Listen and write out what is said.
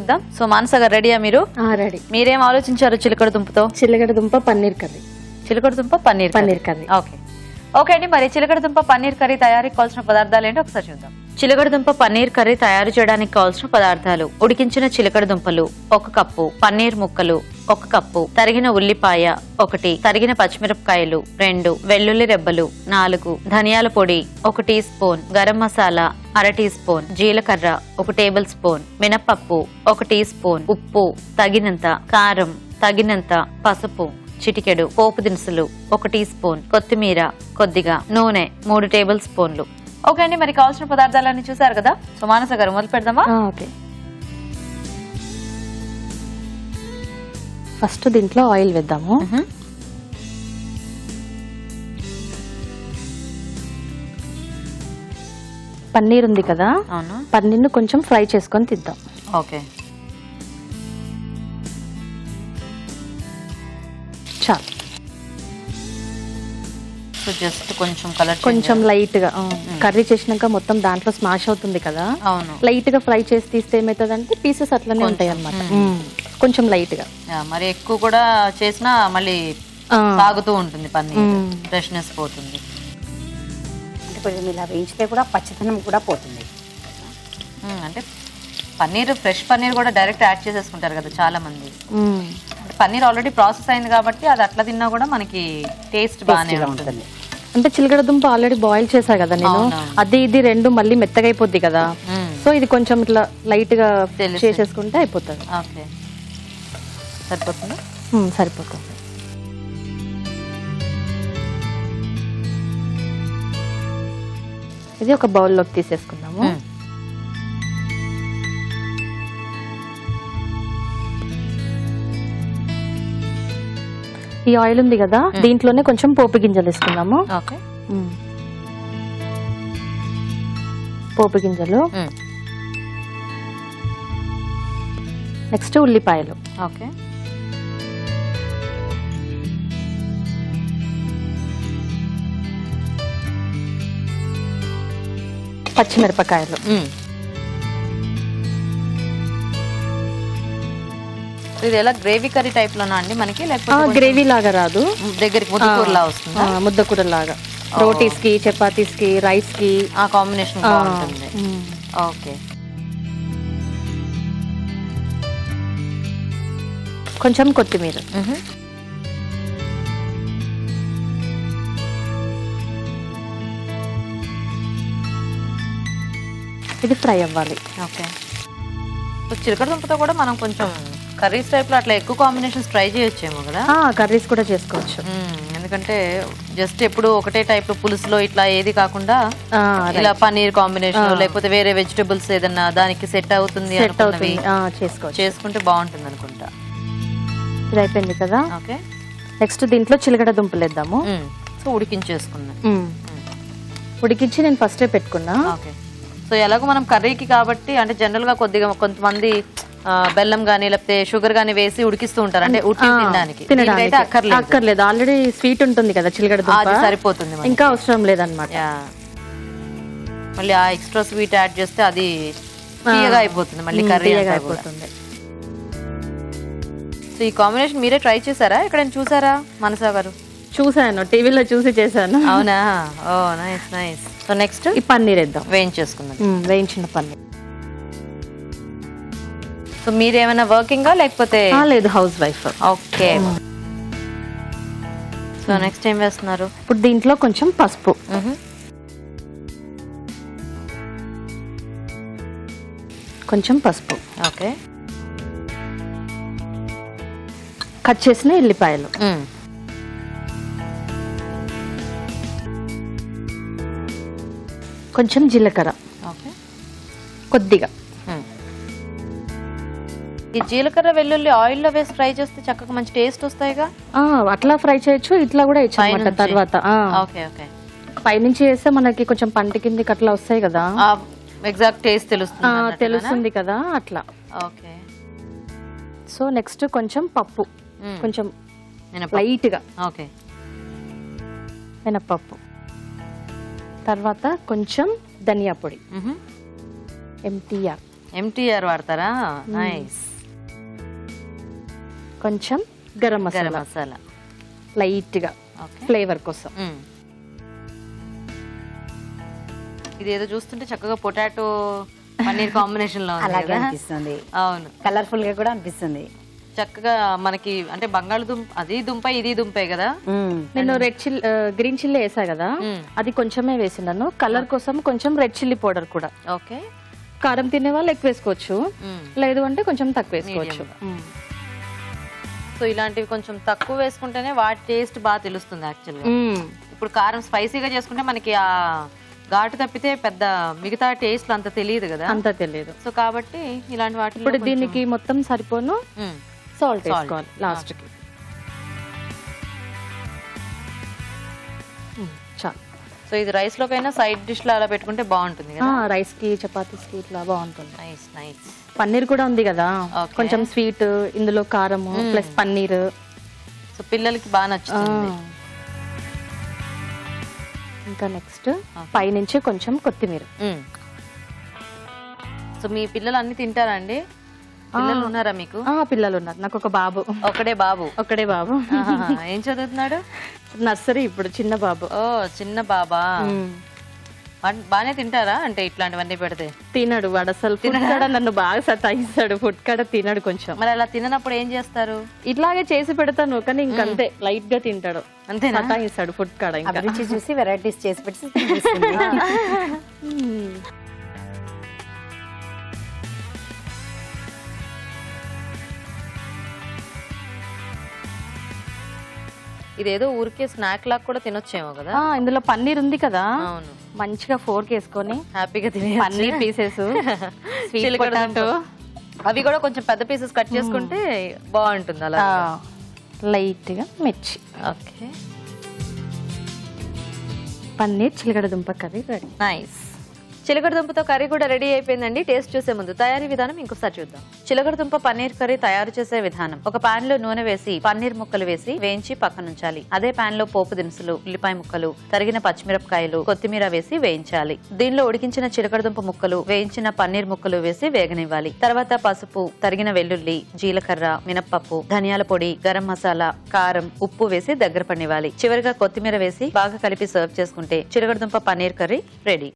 చూద్దాం. సో మానస గారు రెడీయా మీరు? రెడీ. మీరేం ఆలోచించారు చిలకడ దుంపతో? చిలకడ దుంప పన్నీర్ కర్రీ. చిలకడ దుంప పన్నీర్ కర్రీ. ఓకే అండి. మరి చిలకడ దుంప పన్నీర్ కర్రీ తయారీకి కావాల్సిన పదార్థాలు ఏంటో ఒకసారి చూద్దాం. చిలకడ దుంప పన్నీర్ కర్రీ తయారు చేయడానికి కావాల్సిన పదార్థాలు: ఉడికించిన చిలకడ దుంపలు 1 కప్పు, పన్నీర్ ముక్కలు 1 కప్పు, తరిగిన ఉల్లిపాయ 1, తరిగిన పచ్చిమిరపకాయలు 2, వెల్లుల్లి రెబ్బలు 4, ధనియాల పొడి 1 teaspoon, garam masala 1/2 teaspoon, జీలకర్ర 1 టేబుల్ స్పూన్, మినపప్పు 1 టీ స్పూన్, ఉప్పు తగినంత, కారం తగినంత, పసుపు చిటికెడు, పోపు దినుసులు 1 టీ స్పూన్, కొత్తిమీర కొద్దిగా, నూనె 3 టేబుల్ స్పూన్లు. ఓకే అండి. మరి కావాల్సిన పదార్థాలన్నీ చూసారు కదా. సో మానస గారు మొదలు పెడదామా? ఓకే. ఫస్ట్ దీంట్లో ఆయిల్ వేద్దాము. పన్నీర్ ఉంది కదా, పన్నీర్ను కొంచెం ఫ్రై చేసుకొని తిద్దాం. ఓకే. చాలు. జస్ట్ కొంచెం కలర్, కొంచెం లైట్ గా కర్రీ చేసినాక మొత్తం దాంట్లో స్మాష్ అవుతుంది కదా, లైట్ గా ఫ్రై చేసి తీస్తే ఏమవుతుందంటే పీసెస్ అట్లనే ఉంటాయి అన్నమాట. కొంచెం లైట్ గా. మరి ఎక్కువ కూడా చేసినా మళ్ళీ తాగుతూ ఉంటుంది, పన్నీర్ ఫ్రెష్నెస్ పోతుంది. అంటే కొంచెం ఇలా వేయించితే కూడా పచ్చదనం కూడా పోతుంది. అంటే పన్నీర్, ఫ్రెష్ పన్నీర్ కూడా డైరెక్ట్ యాడ్ చేసేసుకుంటారు కదా చాలా మంది. పన్నీర్ ఆల్రెడీ ప్రాసెస్ అయింది కాబట్టి అది అట్లా తిన్నా కూడా మనకి టేస్ట్ బాగానే ఉంటుంది. అంటే చిలకడ దుంప ఆల్రెడీ బాయిల్ చేసా కదా నేను, అది ఇది రెండు మళ్ళీ మెత్తగా అయిపోద్ది కదా, సో ఇది కొంచెం ఇట్లా లైట్ గా చేసేసుకుంటే అయిపోతుంది. ఓకే, సరిపోతుంది. సరిపోతుంది. ఇది ఒక బౌల్లోకి తీసేసుకుందాము. ఈ ఆయిల్ ఉంది కదా, దీంట్లోనే కొంచెం పోపు గింజలు వేసుకుందాము. పోపు గింజలు, నెక్స్ట్ ఉల్లిపాయలు, ఓకే, పచ్చిమిరపకాయలు, ఇది ఎలా గ్రేవీ కర్రీ టైప్ లోనా అండి మనకి, లేకపోతే గ్రేవీ లాగా రాదు, దగ్గరికి ముద్దకూరలా వస్తుంది? ముద్దకూర లాగా రోటీస్ కి, చపాతీస్ కి, రైస్ కి ఆ కాంబినేషన్ బాగుంటుంది. ఓకే, కొంచెం కొత్తిమీర, ఇది ఫ్రై అవ్వాలి. ఓకే. చిలకడ దుంపతో కూడా మనం కొంచెం కర్రీస్ టైప్ లో అట్లా ఎక్కువ కాంబినేషన్స్ ట్రై చేయొచ్చేమో కదా. కర్రీస్ కూడా చేసుకోవచ్చు, ఎందుకంటే జస్ట్ ఎప్పుడు ఒకటే టైప్ పులుసులో ఇట్లా ఏది కాకుండా ఇలా పన్నీర్ కాంబినేషన్ లేకపోతే వేరే వెజిటబుల్స్ ఏదన్నా దానికి సెట్ అవుతుంది చేసుకుంటే బాగుంటుంది అనుకుంటా. ఇది అయిపోయింది కదా. ఓకే, నెక్స్ట్ దీంట్లో చిలకడ దుంపలు వేద్దాము. సో ఉడికించేసుకున్నా, ఉడికించి నేను ఫస్టే పెట్టుకున్నా. ఓకే. సో ఎలాగో మనం కర్రీకి కాబట్టి, అంటే జనరల్ గా కొద్దిగా కొంతమంది బెల్లం గానీ లేకపోతే షుగర్ గానీ వేసి ఉడికిస్తూ ఉంటారు, అంటే ఉడికి తినడానికి అక్కర్లేదు, ఆల్రెడీ స్వీట్ ఉంటుంది కదా చిలకడ దుంప, సరిపోతుంది, ఇంకా అవసరం లేదన్నమాట. మళ్ళీ ఆ ఎక్స్ట్రా స్వీట్ యాడ్ చేస్తే అది తీయగా అయిపోతుంది, మళ్ళీ కర్రీ అయిపోతుంది. సో ఈ కాంబినేషన్ మీరే ట్రై చేశారా, ఎక్కడైనా చూసారా మనసా గారు? చూసాను, టీవీలో చూసి చేశాను. అవునా? ఓ నైస్ నైస్. సో నెక్స్ట్ ఈ పన్నీర్ వేద్దాం, వేయించేసుకుందాం. వేయించిన పన్నీర్. సో మీరేమైనా వర్కింగా లేకపోతే? లేదు, house wife. Okay. So next ఏం వేస్తున్నారు? ఇప్పుడు దీంట్లో కొంచెం పసుపు, కొంచెం పసుపు, ఓకే, కట్ చేసిన ఎల్లిపాయలు, కొంచెం జీలకర్ర, ఓకే, కొద్దిగా. ఈ జీలకర్ర వెల్లుల్లి ఆయిల్లో వేసి ఫ్రై చేస్తే చక్కగా మంచి టేస్ట్ వస్తాయిగా. అట్లా ఫ్రై చేయొచ్చు, ఇట్లా కూడా ఇచ్చామట తర్వాత. Okay okay. పైనుంచి వేస్తే మనకి కొంచెం పంట కిందికి అట్లా వస్తాయి కదా, ఎగ్జాక్ట్ టేస్ట్ తెలుస్తుంది కదా అట్లా. ఓకే. సో నెక్స్ట్ కొంచెం పప్పు, కొంచెం లైట్ గా. ఓకే, మినపప్పు, తర్వాత కొంచెం ధనియా పొడి, ఎంటీఆర్. ఎంటీఆర్ వాడతారా? నైస్. కొంచెం గరం గరం మసాలా మసాలా లైట్ గా ఓకే. ఫ్లేవర్ కోసం. ఇది ఏదో చూస్తుంటే చక్కగా పొటాటో పన్నీర్ కాంబినేషన్ లో ఉంది అలాగే కదా? అనిపిస్తుంది, అవును, కలర్ఫుల్ గా కూడా అనిపిస్తుంది. చక్కగా మనకి అంటే బంగాళదుంప అది దుంప ఇది దుంపే కదా. నేను రెడ్ చిల్లీ గ్రీన్ చిల్లీ వేసా కదా, అది కొంచెమే వేసినాను. కలర్ కోసం కొంచెం రెడ్ చిల్లీ పౌడర్ కూడా. ఓకే. కారం తినే వాళ్ళు ఎక్కువ వేసుకోవచ్చు, లేదు అంటే కొంచెం తక్కువ వేసుకోవచ్చు. సో ఇలాంటివి కొంచెం తక్కువ వేసుకుంటేనే వాటి టేస్ట్ బాగా తెలుస్తుంది యాక్చువల్గా. ఇప్పుడు కారం స్పైసీగా చేసుకుంటే మనకి ఆ ఘాటు తప్పితే పెద్ద మిగతా టేస్ట్ అంత తెలియదు కదా, అంత తెలియదు. సో కాబట్టి ఇలాంటి వాటి ఇప్పుడు దీనికి మొత్తం సరిపోను సాల్ట్ వేసుకోవాలి లాస్ట్ కి. చాలు. సో ఇది రైస్ లోకైనా సైడ్ డిష్ లో అలా పెట్టుకుంటే బాగుంటుంది కదా. రైస్ కి చపాతీస్ కి ఇట్లా బాగుంటుంది. Nice nice. పన్నీర్ కూడా ఉంది కదా, Okay. కొంచెం స్వీట్ ఇందులో కారము ప్లస్ పన్నీర్. సో పిల్లలకి బాగా నచ్చుతుంది. ఇంకా నెక్స్ట్ పైనుంచి కొంచెం కొత్తిమీర. సో మీ పిల్లలు అన్ని తింటారా అండి? పిల్లలు ఉన్నారా మీకు? పిల్లలు ఉన్నారు, నాకు ఒక బాబు. ఒకడే బాబు? ఒకడే బాబు. ఆహాహా. ఏం చదువుతున్నాడు? నర్సరీ ఇప్పుడు, చిన్న బాబు. ఓ చిన్న బాబా. బానే తింటారా అంటే ఇట్లాంటివన్నీ పెడితే? తినడు వాడు అసలు. ఫుడ్ కాడ నన్ను బాగా సతాయిస్తాడు, ఫుడ్ కాడ తినడు కొంచెం. మరి అలా తిననప్పుడు ఏం చేస్తారు? ఇట్లాగే చేసి పెడతాను కానీ ఇంకంతే లైట్ గా తింటాడు, అంతేనా? సతాయిస్తాడు ఫుడ్ కాడ. ఇంకా అభిరుచి చూసి వెరైటీస్ చేసి పెట్టి తినిపిస్తుంది. ఇదేదో ఊరికే స్నాక్ లాగా కూడా తినొచ్చేమో కదా. ఇందులో పన్నీర్ ఉంది కదా, అవును, మంచిగా ఫోర్క్ వేసుకొని హ్యాపీగా తినే పన్నీర్ పీసెస్, స్వీట్ పొటాటో, అవి కూడా కొంచెం పెద్ద పీసెస్ కట్ చేసుకుంటే బాగుంటుంది అలా. లైట్ గా మిర్చి. ఓకే. పన్నీర్ చిలకడ దుంప కర్రీ రెడీ. నైస్. చిలకడ దుంపతో కర్రీ కూడా రెడీ అయిపోయిందండి. టేస్ట్ చూసే ముందు తయారీ విధానం ఇంకోసారి చూద్దాం. చిలకడ దుంప పన్నీర్ కర్రీ తయారు చేసే విధానం: ఒక పాన్ లో నూనె వేసి పన్నీర్ ముక్కలు వేసి వేయించి పక్కనుంచాలి. అదే పాన్ లో పోపు దినుసులు, ఉల్లిపాయ ముక్కలు, తరిగిన పచ్చిమిరపకాయలు, కొత్తిమీర వేసి వేయించాలి. దీనిలో ఉడికించిన చిలకడ దుంప ముక్కలు, వేయించిన పన్నీర్ ముక్కలు వేసి వేగనివ్వాలి. తర్వాత పసుపు, తరిగిన వెల్లుల్లి, జీలకర్ర, మినప్పప్పు, ధనియాల పొడి, గరం మసాలా, కారం, ఉప్పు వేసి దగ్గర పనివ్వాలి. చివరిగా కొత్తిమీర వేసి బాగా కలిపి సర్వ్ చేసుకుంటే చిలకడ దుంప పన్నీర్ కర్రీ రెడీ.